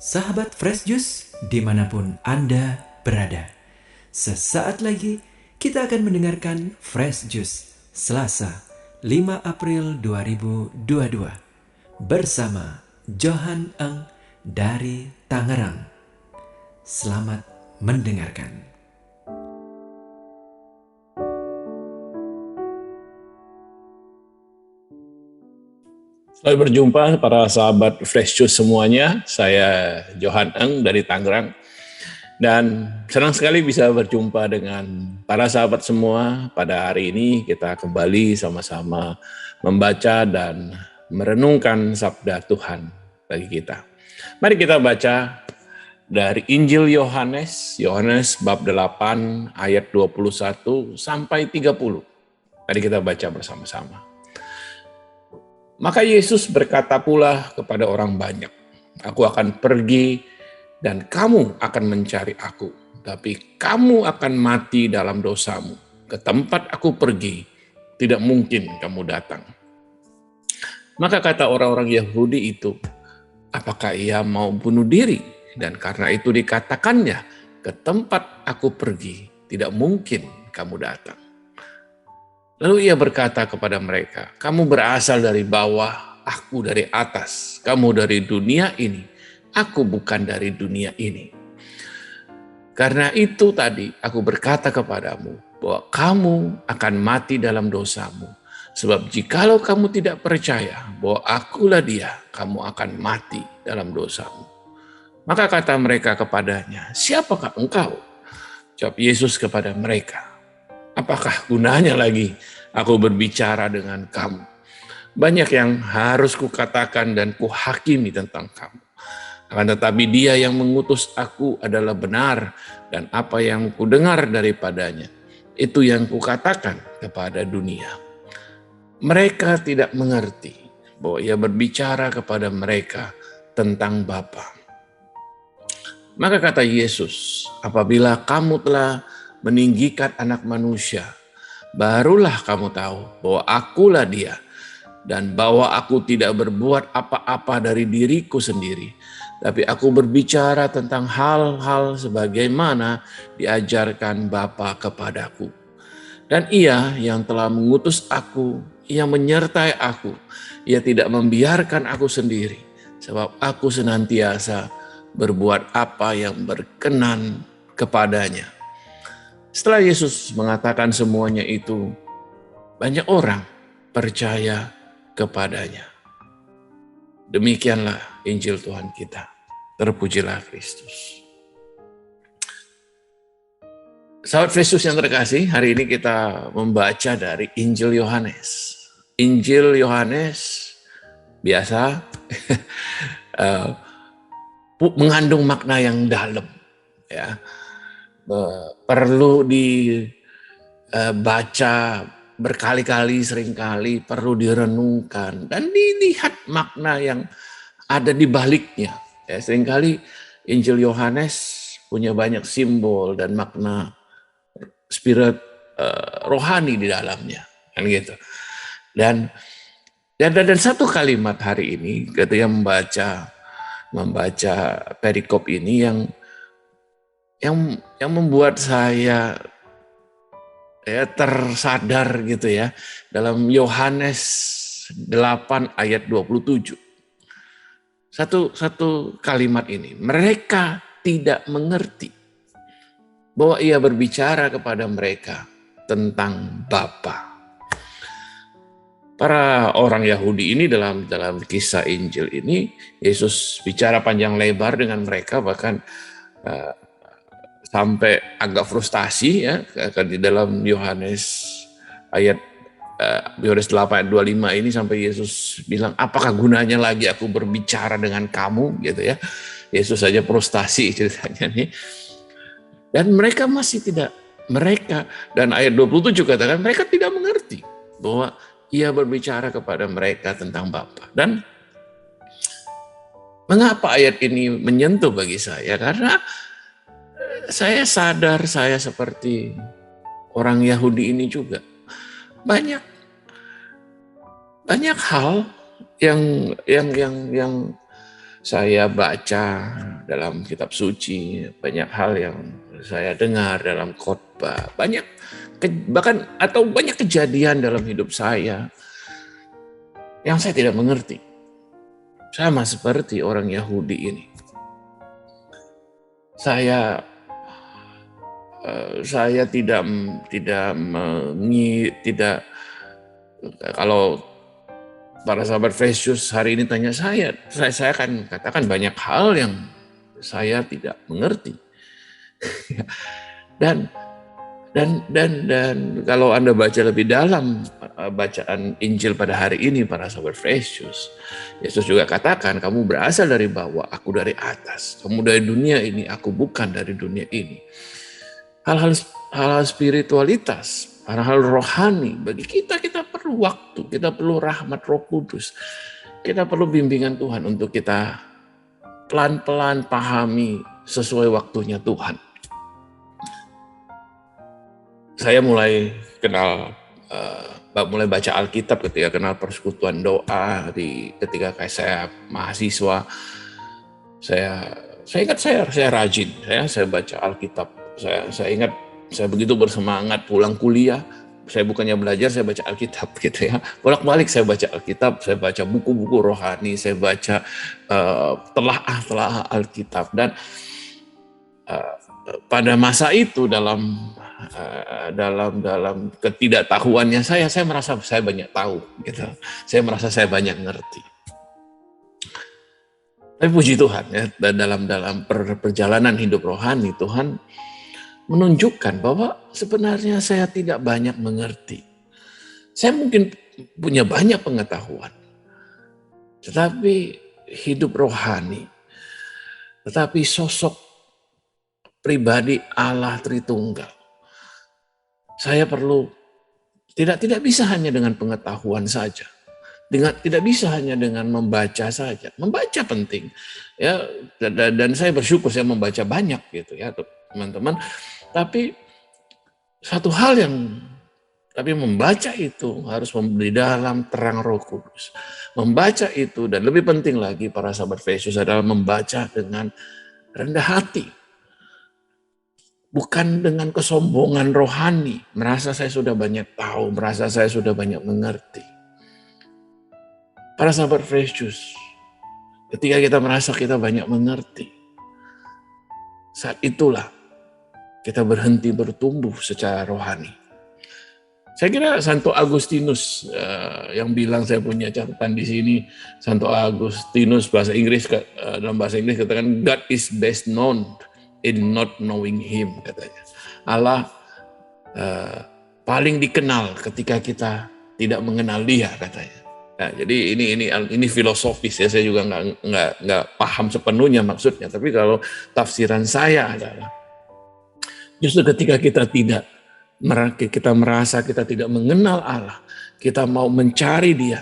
Sahabat Fresh Juice dimanapun Anda berada. Sesaat lagi kita akan mendengarkan Fresh Juice Selasa 5 April 2022 bersama Johan Eng dari Tangerang. Selamat mendengarkan. Selamat berjumpa para sahabat Fresh Juice semuanya. Saya Johan Eng dari Tangerang. Dan senang sekali bisa berjumpa dengan para sahabat semua. Pada hari ini kita kembali sama-sama membaca dan merenungkan sabda Tuhan bagi kita. Mari kita baca dari Injil Yohanes, Yohanes bab 8 ayat 21 sampai 30. Mari kita baca bersama-sama. Maka Yesus berkata pula kepada orang banyak, "Aku akan pergi dan kamu akan mencari aku, tapi kamu akan mati dalam dosamu. Ke tempat aku pergi, tidak mungkin kamu datang." Maka kata orang-orang Yahudi itu, "Apakah ia mau bunuh diri?" Dan karena itu dikatakannya, "Ke tempat aku pergi, tidak mungkin kamu datang." Lalu ia berkata kepada mereka, "Kamu berasal dari bawah, aku dari atas. Kamu dari dunia ini, aku bukan dari dunia ini. Karena itu tadi aku berkata kepadamu bahwa kamu akan mati dalam dosamu. Sebab jikalau kamu tidak percaya bahwa akulah dia, kamu akan mati dalam dosamu." Maka kata mereka kepadanya, "Siapakah engkau?" Jawab Yesus kepada mereka, "Apakah gunanya lagi aku berbicara dengan kamu? Banyak yang harus kukatakan dan kuhakimi tentang kamu. Akan tetapi dia yang mengutus aku adalah benar, dan apa yang kudengar daripadanya, itu yang kukatakan kepada dunia." Mereka tidak mengerti bahwa ia berbicara kepada mereka tentang Bapa. Maka kata Yesus, "Apabila kamu telah meninggikan Anak Manusia, barulah kamu tahu bahwa akulah dia, dan bahwa aku tidak berbuat apa-apa dari diriku sendiri, tapi aku berbicara tentang hal-hal sebagaimana diajarkan Bapa kepadaku. Dan ia yang telah mengutus aku, ia menyertai aku, ia tidak membiarkan aku sendiri, sebab aku senantiasa berbuat apa yang berkenan kepadanya." Setelah Yesus mengatakan semuanya itu, banyak orang percaya kepadanya. Demikianlah Injil Tuhan kita. Terpujilah Kristus. Sahabat Yesus yang terkasih, hari ini kita membaca dari Injil Yohanes. Injil Yohanes biasa mengandung makna yang dalam, ya. Perlu dibaca berkali-kali, seringkali, perlu direnungkan dan dilihat makna yang ada di baliknya. Ya, seringkali Injil Yohanes punya banyak simbol dan makna spirit rohani di dalamnya, kan gitu. Dan satu kalimat hari ini ketika membaca perikop ini yang membuat saya tersadar gitu ya, dalam Yohanes 8 ayat 27. Satu kalimat ini, mereka tidak mengerti bahwa ia berbicara kepada mereka tentang Bapa. Para orang Yahudi ini dalam kisah Injil ini, Yesus bicara panjang lebar dengan mereka, bahkan sampai agak frustasi ya, di dalam Yohanes 8 ayat 25 ini sampai Yesus bilang, "Apakah gunanya lagi aku berbicara dengan kamu?" gitu ya. Yesus saja frustasi ceritanya nih. Dan mereka masih tidak, dan ayat 27 katakan mereka tidak mengerti bahwa ia berbicara kepada mereka tentang Bapa. Dan mengapa ayat ini menyentuh bagi saya? Karena saya sadar saya seperti orang Yahudi ini juga. Banyak hal yang saya baca dalam kitab suci, banyak hal yang saya dengar dalam khotbah, bahkan atau banyak kejadian dalam hidup saya yang saya tidak mengerti. Sama seperti orang Yahudi ini. Saya tidak kalau para sahabat Fresh Juice hari ini tanya saya akan katakan banyak hal yang saya tidak mengerti. dan kalau Anda baca lebih dalam bacaan Injil pada hari ini para sahabat Fresh Juice, Yesus juga katakan, kamu berasal dari bawah, aku dari atas. Kamu dari dunia ini, aku bukan dari dunia ini. Hal-hal spiritualitas, hal-hal rohani, bagi kita perlu waktu, kita perlu rahmat Roh Kudus. Kita perlu bimbingan Tuhan untuk kita pelan-pelan pahami sesuai waktunya Tuhan. Saya mulai mulai baca Alkitab ketika kenal persekutuan doa ketika saya mahasiswa. Saya ingat saya rajin, saya baca Alkitab. Saya ingat saya begitu bersemangat pulang kuliah. Saya bukannya belajar, saya baca Alkitab gitu ya. Bolak-balik saya baca Alkitab, saya baca buku-buku rohani, saya baca telaah Alkitab. Dan pada masa itu dalam ketidaktahuannya saya merasa saya banyak tahu gitu. Saya merasa saya banyak ngerti. Tapi puji Tuhan ya, dalam perjalanan hidup rohani Tuhan menunjukkan bahwa sebenarnya saya tidak banyak mengerti. Saya mungkin punya banyak pengetahuan, tetapi hidup rohani, tetapi sosok pribadi Allah Tritunggal, saya perlu tidak bisa hanya dengan pengetahuan saja, tidak bisa hanya dengan membaca saja. Membaca penting, ya, dan saya bersyukur saya membaca banyak gitu ya, teman-teman. Tapi satu hal tapi membaca itu harus di dalam terang Roh Kudus. Membaca itu dan lebih penting lagi para sahabat Yesus adalah membaca dengan rendah hati. Bukan dengan kesombongan rohani, merasa saya sudah banyak tahu, merasa saya sudah banyak mengerti. Para sahabat Yesus, ketika kita merasa kita banyak mengerti, saat itulah kita berhenti bertumbuh secara rohani. Saya kira Santo Agustinus yang bilang, saya punya catatan di sini, Santo Agustinus dalam bahasa Inggris katakan God is best known in not knowing Him, katanya. Allah paling dikenal ketika kita tidak mengenal Dia, katanya. Nah, jadi ini filosofis ya, saya juga nggak paham sepenuhnya maksudnya. Tapi kalau tafsiran saya adalah justru ketika kita merasa kita tidak mengenal Allah, kita mau mencari Dia,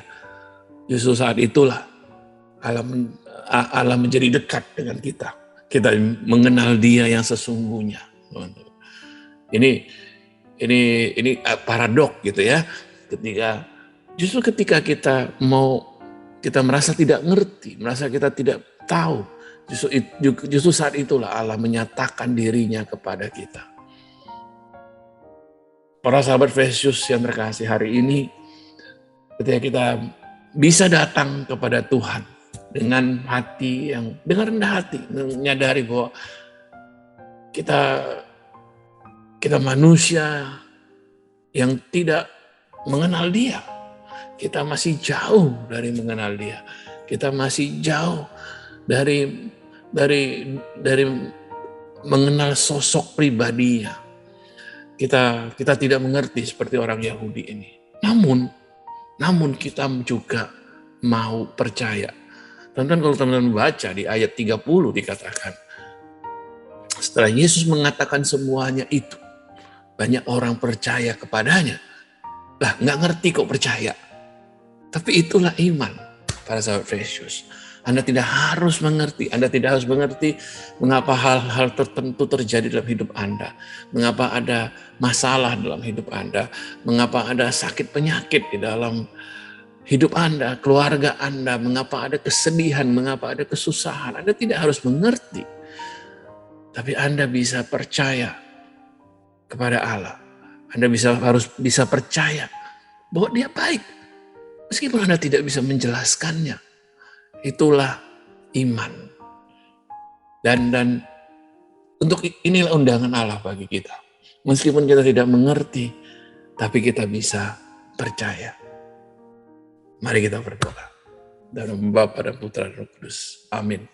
justru saat itulah Allah menjadi dekat dengan kita. Kita mengenal Dia yang sesungguhnya. Ini paradok gitu ya. Ketika kita merasa tidak ngerti, merasa kita tidak tahu, justru saat itulah Allah menyatakan dirinya kepada kita. Para sahabat Yesus yang terkasih, hari ini ketika kita bisa datang kepada Tuhan dengan rendah hati, menyadari bahwa kita manusia yang tidak mengenal Dia. Kita masih jauh dari mengenal Dia. Kita masih jauh dari mengenal sosok pribadinya. Kita tidak mengerti seperti orang Yahudi ini. Namun kita juga mau percaya. Teman-teman, kalau teman-teman baca di ayat 30 dikatakan, setelah Yesus mengatakan semuanya itu, banyak orang percaya kepadanya. Lah, nggak ngerti kok percaya. Tapi itulah iman para sahabat Yesus. Anda tidak harus mengerti. Anda tidak harus mengerti mengapa hal-hal tertentu terjadi dalam hidup Anda. Mengapa ada masalah dalam hidup Anda. Mengapa ada sakit penyakit di dalam hidup Anda, keluarga Anda, mengapa ada kesedihan, mengapa ada kesusahan. Anda tidak harus mengerti. Tapi Anda bisa percaya kepada Allah. Anda harus bisa percaya bahwa Dia baik. Meskipun Anda tidak bisa menjelaskannya. Itulah iman. Dan untuk inilah undangan Allah bagi kita. Meskipun kita tidak mengerti, tapi kita bisa percaya. Mari kita berdoa. Dalam nama Bapa dan Putra dan Roh Kudus. Amin.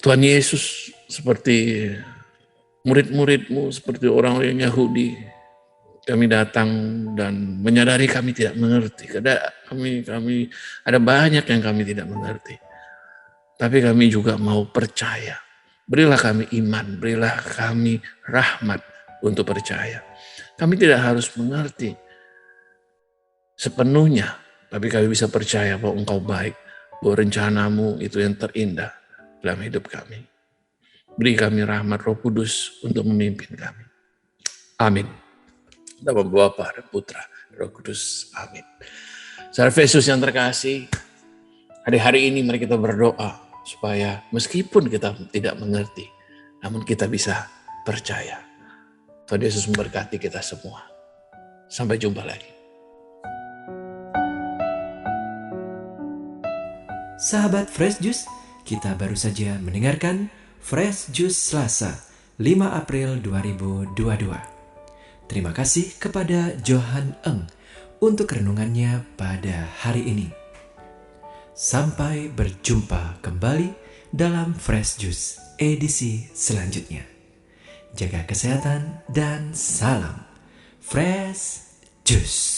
Tuhan Yesus, seperti murid-murid-Mu, seperti orang-orang Yahudi, kami datang dan menyadari kami tidak mengerti. Kami ada banyak yang kami tidak mengerti. Tapi kami juga mau percaya. Berilah kami iman, berilah kami rahmat untuk percaya. Kami tidak harus mengerti sepenuhnya, tapi kami bisa percaya bahwa Engkau baik, bahwa rencana-Mu itu yang terindah dalam hidup kami. Beri kami rahmat Roh Kudus untuk memimpin kami. Amin. Dalam nama Bapa dan Putra, Roh Kudus. Amin. Saudara Yesus yang terkasih, hari ini mari kita berdoa supaya meskipun kita tidak mengerti, namun kita bisa percaya. Tuhan Yesus memberkati kita semua. Sampai jumpa lagi. Sahabat Fresh Juice, kita baru saja mendengarkan Fresh Juice Selasa 5 April 2022. Terima kasih kepada Johan Eng untuk renungannya pada hari ini. Sampai berjumpa kembali dalam Fresh Juice edisi selanjutnya. Jaga kesehatan dan salam Fresh Juice.